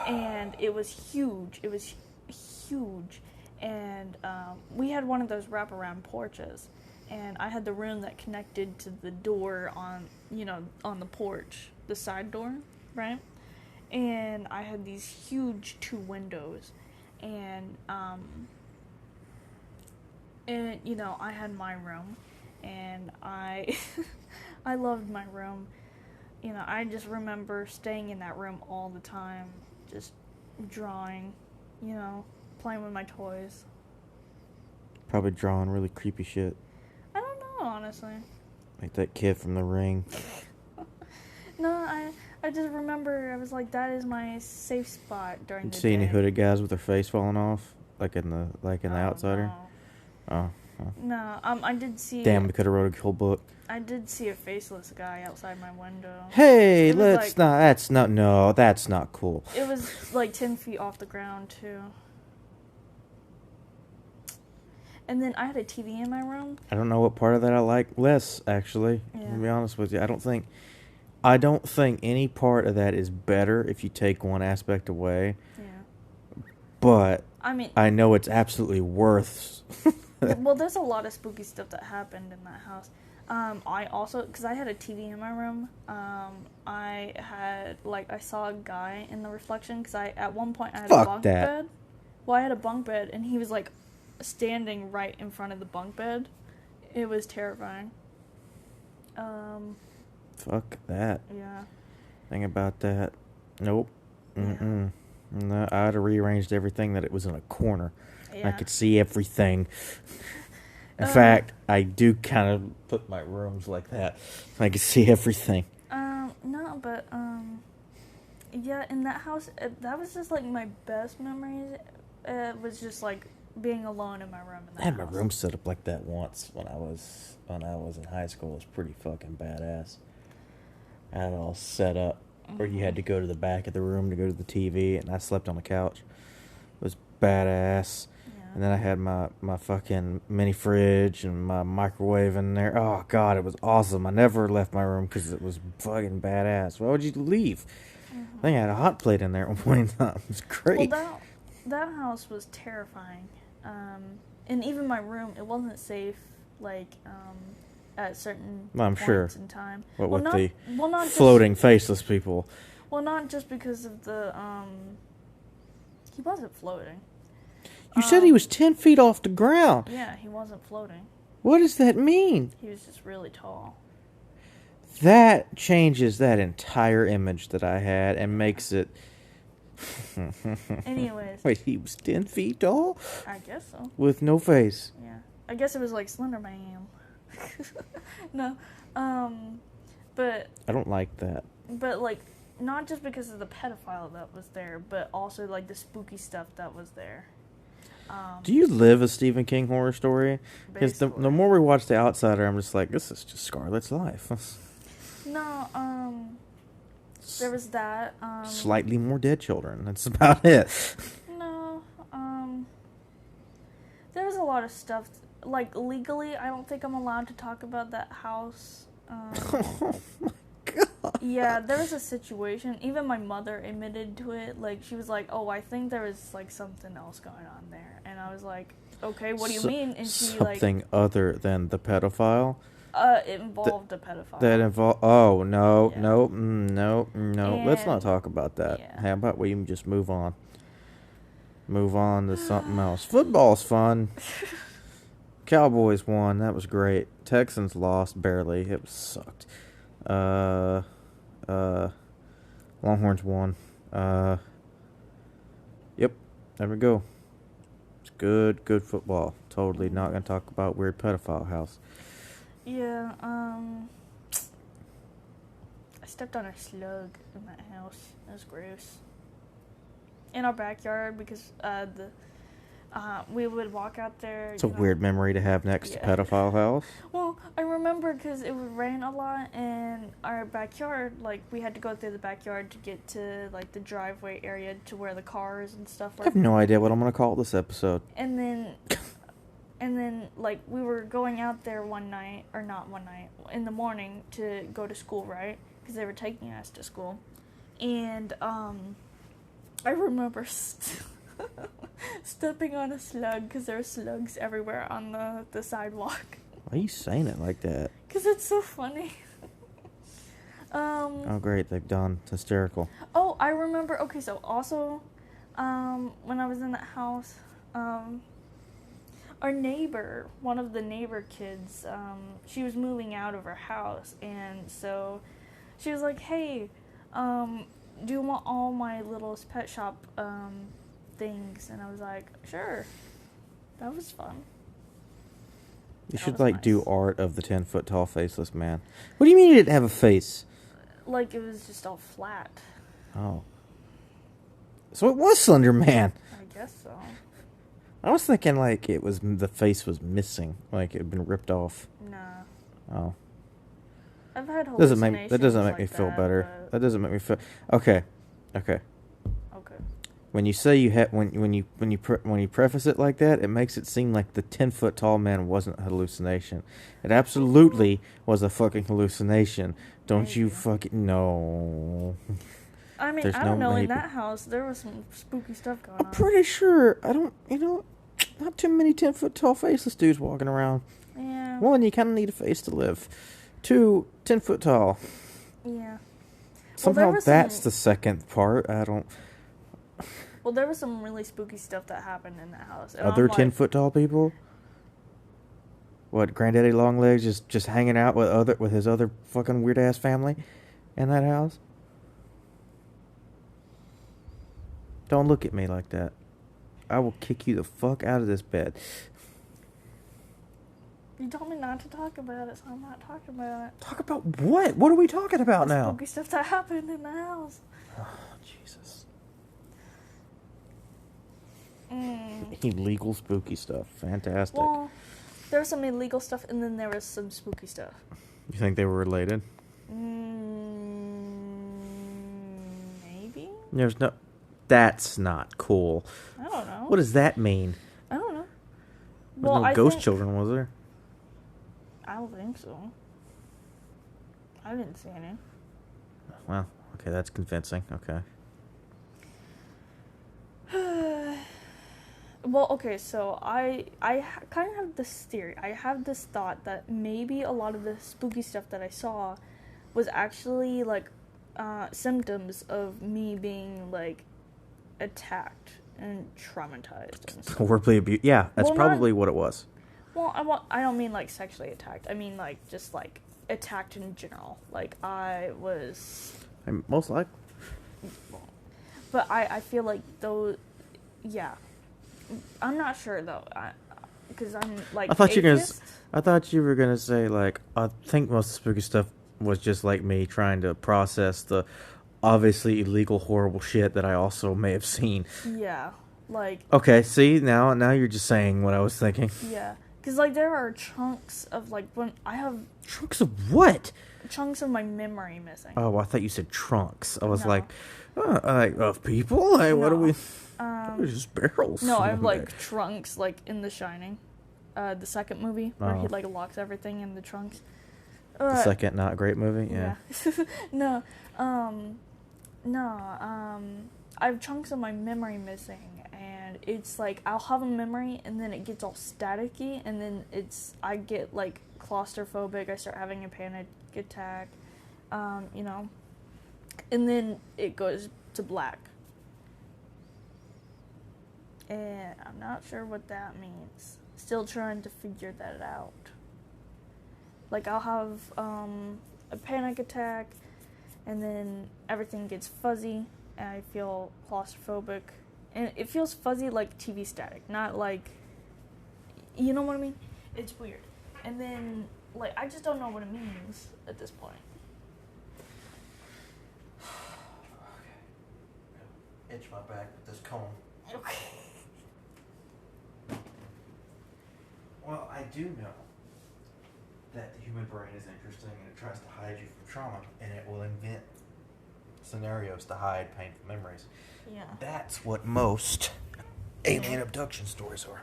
And it was huge. It was huge. And, we had one of those wraparound porches. And I had the room that connected to the door on, on the porch, the side door, right? And I had these huge 2 windows, and I had my room, and I loved my room. I just remember staying in that room all the time, just drawing, playing with my toys. Probably drawing really creepy shit. I don't know, honestly. Like that kid from The Ring. No, I just remember I was like, that is my safe spot during the day. See any hooded guys with their face falling off, like in the Outsider? No. Oh. No, I did see. Damn, we could have wrote a cool book. I did see a faceless guy outside my window. Hey, That's not cool. It was like 10 feet off the ground too. And then I had a TV in my room. I don't know what part of that I like less, actually. Yeah. To be honest with you, I don't think any part of that is better if you take one aspect away. Yeah. But I mean, I know it's absolutely worth. well, there's a lot of spooky stuff that happened in that house. I also, because I had a TV in my room, I saw a guy in the reflection, because at one point I had a bunk bed. Well, I had a bunk bed, and he was, like, standing right in front of the bunk bed. It was terrifying. Fuck that. Yeah. Think about that. Nope. Mm-mm. Yeah. No, I'd have rearranged everything that it was in a corner. I Yeah. could see everything. In Um, fact, I do kind of put my rooms like that. I can see everything. no, but, yeah, in that house, that was just, like, my best memories. It was just, like, being alone in my room in that I had my house. room set up like that once when I was in high school. It was pretty fucking badass. I had it all set up where you had to go to the back of the room to go to the TV, and I slept on the couch. It was badass. Yeah. And then I had my fucking mini fridge and my microwave in there. Oh, God, it was awesome. I never left my room because it was fucking badass. Why would you leave? I think I had a hot plate in there at one point in time. It was great. Well, that house was terrifying. And even my room, it wasn't safe, like, at certain I'm points sure. in time. What well, with not, the well, not floating faceless people? Well, not just because of the, he wasn't floating. You said he was 10 feet off the ground. Yeah, he wasn't floating. What does that mean? He was just really tall. That changes that entire image that I had and makes it... Anyways. Wait, he was 10 feet tall? I guess so. With no face. Yeah. I guess it was like Slender Man. No. But... I don't like that. But, like, not just because of the pedophile that was there, but also, like, the spooky stuff that was there. Do you live a Stephen King horror story? Because the more we watch The Outsider, I'm just like, this is just Scarlett's life. No, there was that. Slightly more dead children. That's about it. No, there was a lot of stuff. Like, legally, I don't think I'm allowed to talk about that house. Oh my God. Yeah, there was a situation. Even my mother admitted to it. Like, she was like, "Oh, I think there was like something else going on there," and I was like, "Okay, what do you mean?" And she something other than the pedophile. It involved a pedophile. That involved. Oh no, Yeah. no. Let's not And- talk about that. yeah. How about we just move on? Move on to something else. Football's fun. Cowboys won. That was great. Texans lost barely. It sucked. Longhorns won. Yep. There we go. It's good football. Totally not gonna talk about weird pedophile house. Yeah, I stepped on a slug in that house. It was gross. In our backyard, because we would walk out there. It's a weird memory to have next to pedophile house. Well, I remember because it would rain a lot, and our backyard, like, we had to go through the backyard to get to, like, the driveway area to where the cars and stuff I were. have no idea what I'm gonna call this episode. And then, like, we were going out there one night, or not one night, in the morning to go to school, right? Because they were taking us to school. And, I remember stepping on a slug because there were slugs everywhere on the sidewalk. Why are you saying it like that? Because it's so funny. Oh, great. They've done. It's hysterical. Oh, I remember. Okay, so also, when I was in that house, our neighbor, one of the neighbor kids, she was moving out of her house, and so she was like, "Hey, do you want all my little pet shop things?" And I was like, "Sure." That was fun. You That should, was like, nice. do art of the 10-foot tall faceless man. What do you mean he didn't have a face? Like, it was just all flat. Oh. So it was Slender Man. I guess so. I was thinking, like, it was the face was missing. Like, it had been ripped off. Nah. Oh. I've had That hallucinations. doesn't make me like feel that, better. but- That doesn't make me feel... Okay. Okay. When you say you had... When you preface it like that, it makes it seem like the 10-foot tall man wasn't a hallucination. It absolutely was a fucking hallucination. Don't you Maybe. fucking... No. I mean, There's I don't no know. maybe. In that house, there was some spooky stuff going I'm on. pretty sure... I don't... Not too many 10-foot tall faceless dudes walking around. Yeah. One, you kind of need a face to live. Two, 10-foot tall. Yeah. Somehow was that's some- the second part. I don't... Well, there was some really spooky stuff that happened in that house. And Other I'm like, 10-foot tall people? What, Granddaddy Longlegs just hanging out with his other fucking weird ass family in that house? Don't look at me like that. I will kick you the fuck out of this bed. You told me not to talk about it, so I'm not talking about it. Talk about what? What are we talking about The now? spooky stuff that happened in the house. Oh, Jesus. Mm. Illegal spooky stuff. Fantastic. Well, there was some illegal stuff, and then there was some spooky stuff. You think they were related? Maybe? There's no... That's not cool. I don't know. What does that mean? I don't know. There's no ghost children, was there? I don't think so. I didn't see any. Well, okay, that's convincing. Okay. Well, okay, so I kind of have this theory. I have this thought that maybe a lot of the spooky stuff that I saw was actually, like, symptoms of me being, like, attacked and traumatized and stuff. Horribly abused. Yeah, that's Well, probably what it was. Well, I don't mean, like, sexually attacked. I mean, like, just, like, attacked in general. Like, I was... Most likely. But I feel like those... Yeah. I'm not sure, though. Because I'm, like, I thought atheist. you were gonna say, like, I think most of the spooky stuff was just like me trying to process the obviously illegal, horrible shit that I also may have seen. Yeah. Like... Okay, see, now you're just saying what I was thinking. Yeah. Because, like, there are chunks of, like, when I have... Chunks of what? Chunks of my memory missing. Oh, I thought you said trunks. I was No. like, of people? Like, what are we... They're just barrels. No, I have, like, trunks, like, in The Shining. The second movie, where he, Oh. like, locks everything in the trunks. The second not great movie? Yeah. No, I have chunks of my memory missing, and it's like I'll have a memory, and then it gets all staticky, and then I get like claustrophobic. I start having a panic attack, you know, and then it goes to black, and I'm not sure what that means. Still trying to figure that out. Like, I'll have a panic attack, and then everything gets fuzzy, and I feel claustrophobic. And it feels fuzzy like TV static, not like... You know what I mean? It's weird. And then, like, I just don't know what it means at this point. Okay. Itch my back with this comb. Okay. Well, I do know that the human brain is interesting and it tries to hide you from trauma, and it will invent scenarios to hide painful memories. Yeah. That's what most alien abduction stories are.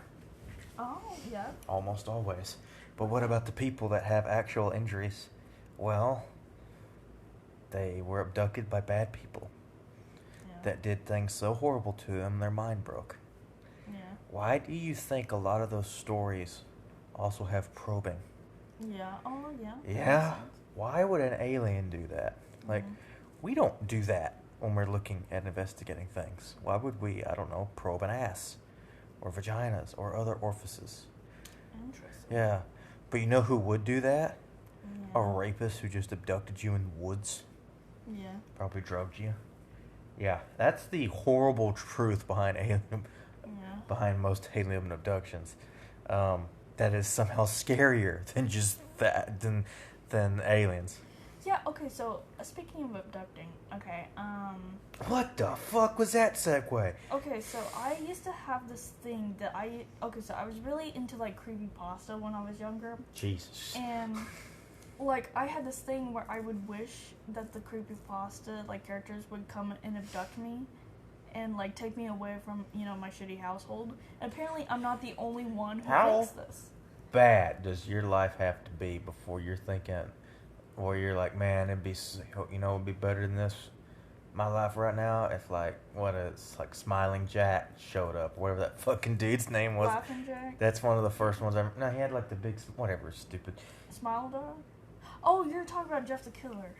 Oh, yeah. Almost always. But what about the people that have actual injuries? Well, they were abducted by bad people that did things so horrible to them their mind broke. Yeah. Why do you think a lot of those stories also have probing? Yeah. Oh, yeah. Yeah. Why would an alien do that? Like, we don't do that when we're looking at investigating things. Why would we, I don't know, probe an ass or vaginas or other orifices? Interesting. Yeah. But you know who would do that? Yeah. A rapist who just abducted you in the woods. Yeah. Probably drugged you. Yeah, that's the horrible truth behind behind most alien abductions. That is somehow scarier than just that than aliens. Yeah, okay, so speaking of abducting, okay, What the fuck was that segue? okay, so I used to have this thing that I was really into, like, creepypasta when I was younger, Jesus. and, like, I had this thing where I would wish that the creepypasta, like, characters would come and abduct me, and, like, take me away from, you know, my shitty household. And apparently I'm not the only one who thinks this. Bad does your life have to be before you're thinking, or you're like, man, it'd be, it'd be better than this, my life right now, if, like, like Smiling Jack showed up, whatever that fucking dude's name was. Laughing Jack? That's one of the first ones I... No, he had, like, the big... Whatever, stupid... Smile Dog? Oh, you're talking about Jeff the Killer.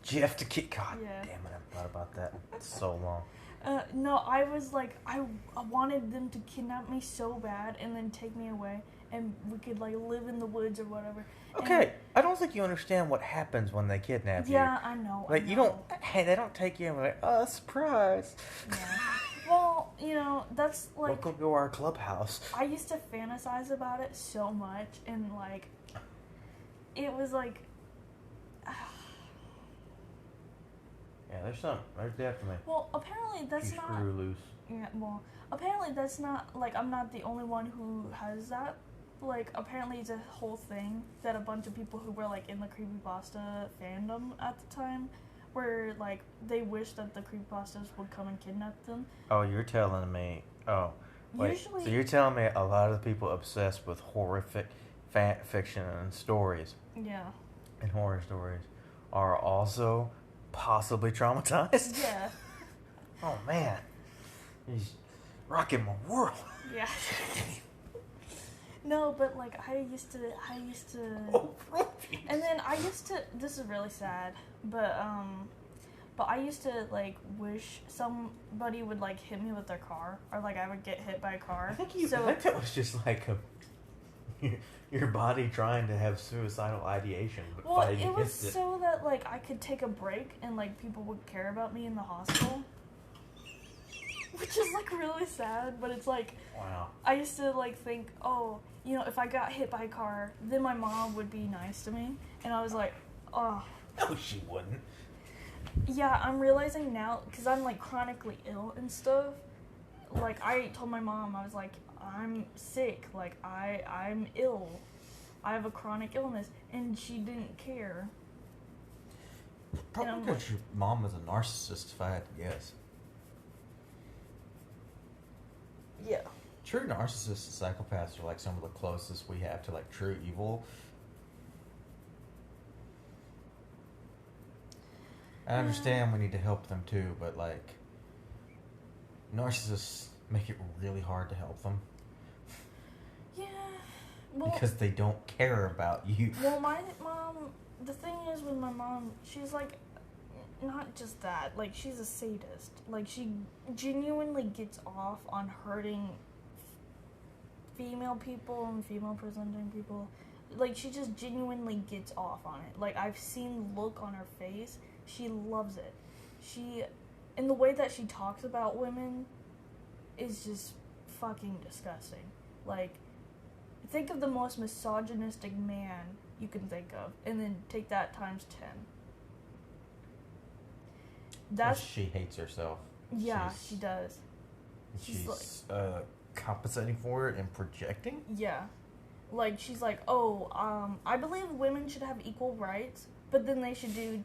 Jeff the Kid... God Yeah. damn it, I thought about that. It's so long. No, I was like, I wanted them to kidnap me so bad and then take me away, and we could, like, live in the woods or whatever. Okay, And, I don't think you understand what happens when they kidnap you. yeah, I know. Like, I know. you don't... Hey, they don't take you and be like, oh, surprise. Yeah. Well, you know, that's like, Welcome to our clubhouse. I used to fantasize about it so much, and like, it was like, Yeah, there's definitely well, apparently that's you not. screw loose. Yeah, well, apparently that's not, like, I'm not the only one who has that. Like, apparently it's a whole thing that a bunch of people who were, like, in the creepypasta fandom at the time were, like, they wish that the creepypastas would come and kidnap them. Oh, you're telling me. Oh, wait. Usually, So you're telling me a lot of the people obsessed with horrific fiction and stories yeah. and horror stories are also possibly traumatized? Yeah. Oh, man. He's rocking my world. Yeah. No, but, like, I used to, Oh, Ruby. and then I used to, this is really sad, but I used to, like, wish somebody would, like, hit me with their car, or, like, I would get hit by a car. I think that was just like your body trying to have suicidal ideation, but Well, fighting it was against it. so that, like, I could take a break and, like, people would care about me in the hospital. Which is, like, really sad, but it's, like, Wow. I used to, like, think, oh, you know, if I got hit by a car, then my mom would be nice to me. And I was like, oh. No, she wouldn't. Yeah, I'm realizing now, because I'm, like, chronically ill and stuff. Like, I told my mom, I was like, I'm sick. Like, I'm ill. I have a chronic illness. And she didn't care. Probably because your mom was a narcissist, if I had to guess. Yeah. True narcissists and psychopaths are like some of the closest we have to like true evil. I understand we need to help them too, but like narcissists make it really hard to help them. Yeah. Well, Because they don't care about you. well, my mom, the thing is with my mom, she's like, not just that, like, she's a sadist. Like, she genuinely gets off on hurting female people and female presenting people. Like, she just genuinely gets off on it. Like, I've seen the look on her face. She loves it. And the way that she talks about women is just fucking disgusting. Like, think of the most misogynistic man you can think of, and then take that times 10. That's, she hates herself. yeah, she does. She's compensating for it and projecting? Yeah. Like, she's like, oh, I believe women should have equal rights, but then they should do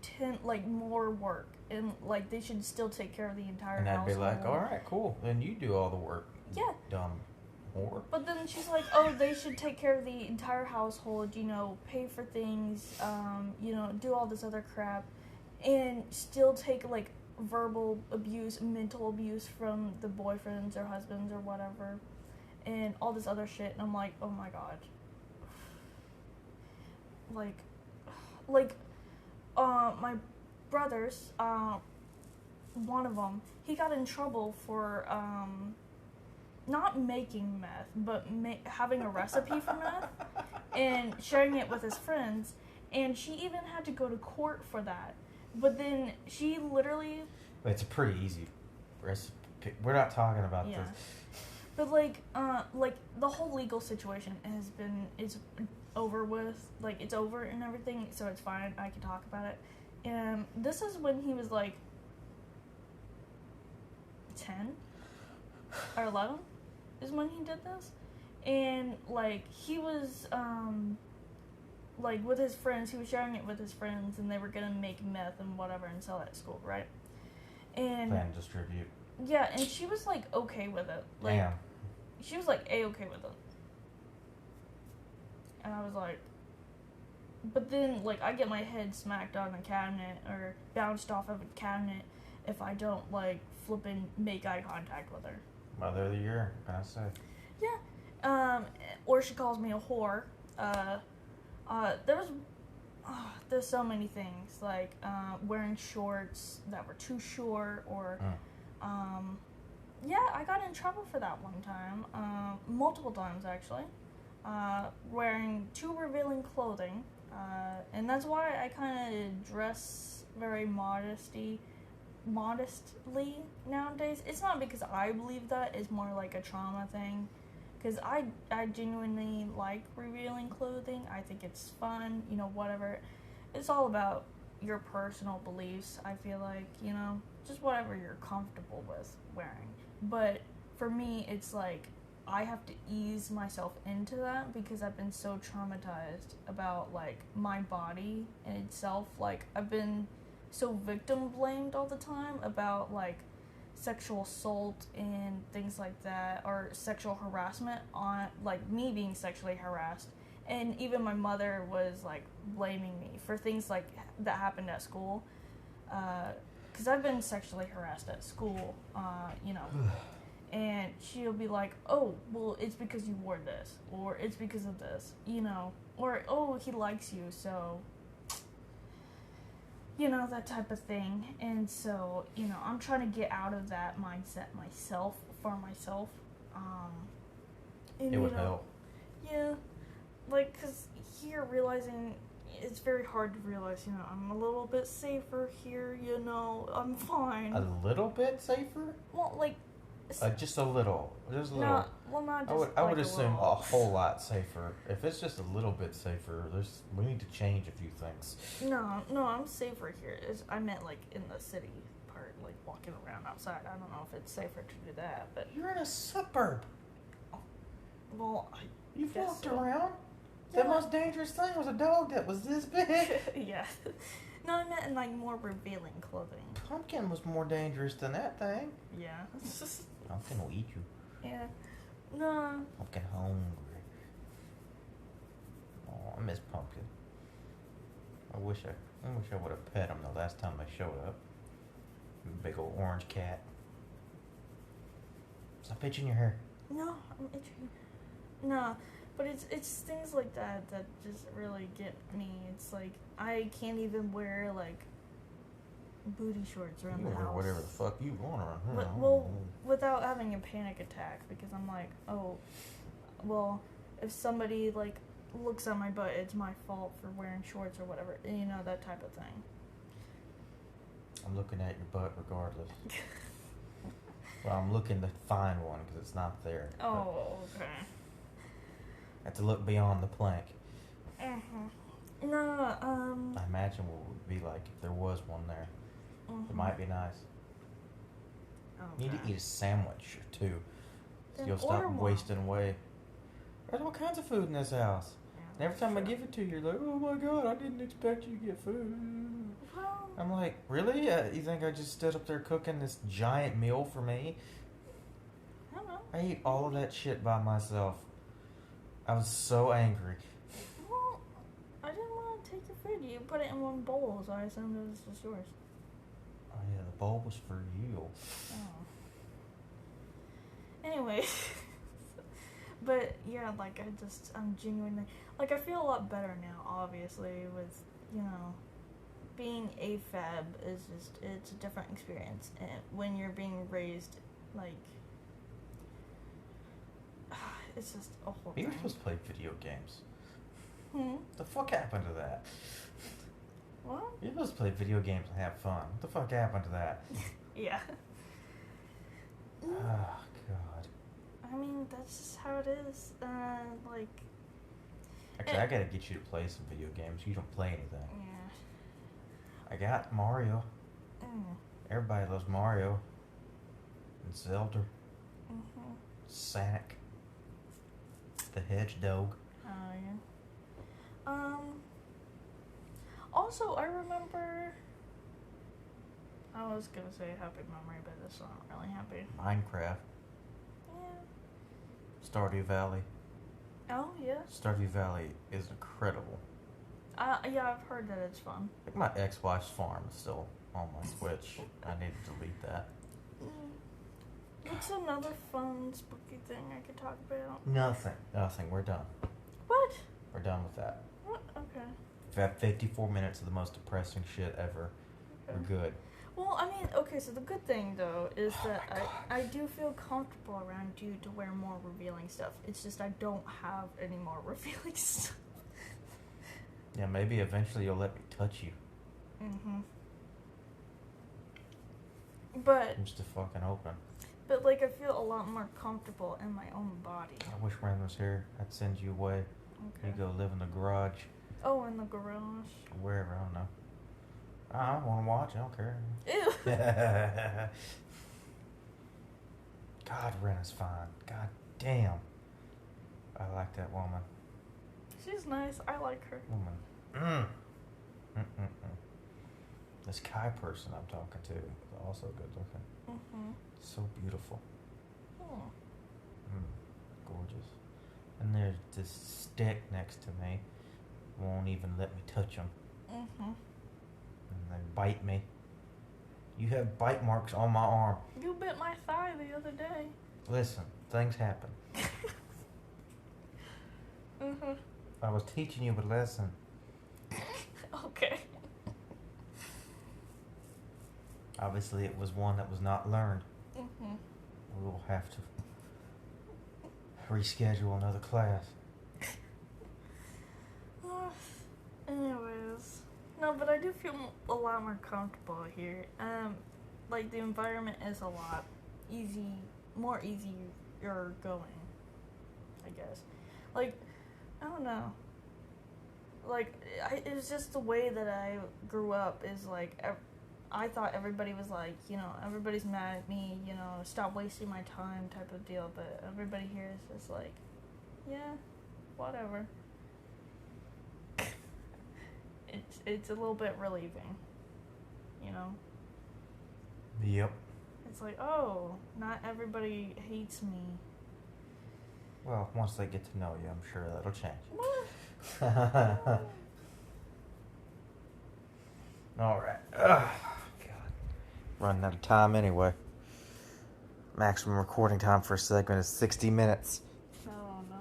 more work, and, like, they should still take care of the entire And I'd household. be like, alright, cool. Then you do all the work. Yeah. Dumb whore. But then she's like, oh, they should take care of the entire household, you know, pay for things, you know, do all this other crap, and still take, like, verbal abuse, mental abuse from the boyfriends or husbands or whatever, and all this other shit. And I'm like, oh my god. My brothers, one of them, he got in trouble for, not making meth, but having a recipe for meth, and sharing it with his friends, and she even had to go to court for that. But then she literally... It's a pretty easy recipe. We're not talking about this. But, like, the whole legal situation is over with. Like, it's over and everything, so it's fine. I can talk about it. And this is when he was, like, 10 or 11 is when he did this. And, like, he was, like, with his friends, he was sharing it with his friends, and they were gonna make meth and whatever and sell it at school, right? And Plan distribute. yeah, and she was, like, okay with it. Like, Damn. she was, like, A-okay with it. And I was like, but then, like, I get my head smacked on a cabinet or bounced off of a cabinet if I don't, like, flippin' make eye contact with her. Mother of the year, I say. Yeah. Or she calls me a whore. There's so many things, like, wearing shorts that were too short, or, yeah, I got in trouble for that one time, multiple times, actually, wearing too revealing clothing, and that's why I kind of dress very modesty, modestly nowadays. It's not because I believe that. It's more like a trauma thing. Because I genuinely like revealing clothing. I think it's fun, whatever. It's all about your personal beliefs, I feel like, just whatever you're comfortable with wearing. But for me, it's like I have to ease myself into that because I've been so traumatized about, like, my body in itself. Like, I've been so victim blamed all the time about, like, sexual assault and things like that, or sexual harassment on, like, me being sexually harassed. And even my mother was, like, blaming me for things, like, that happened at school. Because I've been sexually harassed at school, and she'll be like, oh, well, it's because you wore this, or it's because of this, or, oh, he likes you, so, that type of thing. And so, I'm trying to get out of that mindset for myself. And, It would help. Yeah, like, because here, realizing, it's very hard to realize, I'm a little bit safer here, I'm fine. A little bit safer? Well, like, just a little. Just a little. Not just I would like assume a little. whole lot safer. If it's just a little bit safer, we need to change a few things. No, I'm safer here. I meant, like, in the city part, like, walking around outside. I don't know if it's safer to do that, but... You're in a suburb. Well, You've guess walked so. around. Yeah. The most dangerous thing was a dog that was this big. Yeah. No, I meant in, like, more revealing clothing. Pumpkin was more dangerous than that thing. Yeah. Pumpkin will eat you. Yeah. No. Pumpkin hungry. Oh, I miss Pumpkin. I wish I would have pet him the last time they showed up. Big old orange cat. Stop itching your hair. No, I'm itching. No, but it's things like that just really get me. It's like I can't even wear, like, booty shorts around You the can wear house. whatever the fuck you want around here. Well, without having a panic attack, because I'm like, oh, well, if somebody, like, looks at my butt, it's my fault for wearing shorts or whatever, that type of thing. I'm looking at your butt regardless. Well, I'm looking to find one because it's not there. Oh, okay. I have to look beyond the plank. No, I imagine what it would be like if there was one there. It might be nice. Okay. You need to eat a sandwich or two. So Then you'll stop order one. wasting away. There's all kinds of food in this house. Yeah, And every time I sure. give it to you, you're like, oh my god, I didn't expect you to get food. Well, I'm like, really? You think I just stood up there cooking this giant meal for me? I don't know. I ate all of that shit by myself. I was so angry. Well, I didn't want to take your food. You put it in one bowl, so I assumed it was just yours. Oh yeah, the bowl was for you. Oh. Anyway. But, yeah, like, I'm genuinely... Like, I feel a lot better now, obviously, with, being AFAB is just... It's a different experience. And when you're being raised, like... It's just a whole You were thing. supposed to play video games. Hmm? The fuck happened to that? What? You're supposed to play video games and have fun. What the fuck happened to that? Yeah. Oh, God. I mean, that's just how it is. Like... Actually, I gotta get you to play some video games. You don't play anything. Yeah. I got Mario. Mm. Everybody loves Mario. And Zelda. Mm-hmm. Sonic. The Hedgehog. Oh, yeah. Also, I remember... I was gonna say happy memory, but it's not really happy. Minecraft. Yeah. Stardew Valley. Oh, yeah. Stardew Valley is incredible. Yeah, I've heard that it's fun. I think my ex-wife's farm is still on my Switch. I need to delete that. What's another fun, spooky thing I could talk about? Nothing. We're done. What? We're done with that. What? Okay. We've had 54 minutes of the most depressing shit ever. Okay. We're good. Well, I mean, okay, so the good thing, though, is Oh that my God. I do feel comfortable around you to wear more revealing stuff. It's just I don't have any more revealing stuff. Yeah, maybe eventually you'll let me touch you. Mm-hmm. But I'm just fucking hoping. like I feel a lot more comfortable in my own body. I wish Ren was here. I'd send you away. Okay. You go live in the garage. Oh, in the garage. Wherever, I don't know. I want to watch. I don't care. Ew. God, Ren is fine. God damn. I like that woman. She's nice. I like her. Woman. This Kai person I'm talking to is also good looking. Mm-hmm. So beautiful. Oh. Gorgeous. And there's this stick next to me. Won't even let me touch them. Mm-hmm. And they bite me. You have bite marks on my arm. You bit my thigh the other day. Listen, things happen. Mm-hmm. I was teaching you a lesson. Okay. Obviously, it was one that was not learned. Mm-hmm. We will have to reschedule another class. Anyways, no, but I do feel a lot more comfortable here. Like the environment is a lot more easier going, I guess. Like, I don't know. Like, it was just the way that I grew up is like, I thought everybody was like, you know, everybody's mad at me, you know, stop wasting my time type of deal. But everybody here is just like, yeah, whatever. It's a little bit relieving, you know? Yep. It's like, oh, not everybody hates me. Well, once they get to know you, I'm sure that'll change. Alright. God. Running out of time anyway. Maximum recording time for a segment is 60 minutes. Oh, no.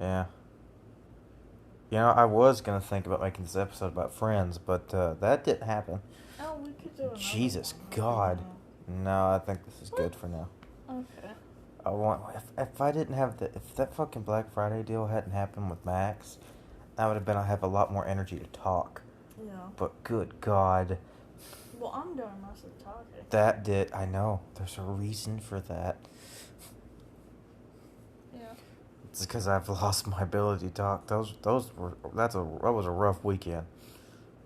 Yeah. You know, I was going to think about making this episode about Friends, but that didn't happen. Oh, we could do another Jesus one. God. No, I think this is good for now. Okay. I want if I didn't have if that fucking Black Friday deal hadn't happened with Max, I would have been. I have a lot more energy to talk. Yeah. But good God. Well, I'm doing most of the talking. That did. I know. There's a reason for that. Yeah. It's because I've lost my ability to talk. That was a rough weekend,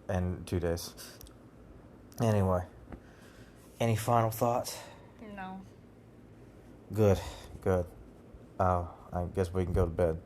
and 2 days. Anyway, any final thoughts? No. Good. Oh, I guess we can go to bed.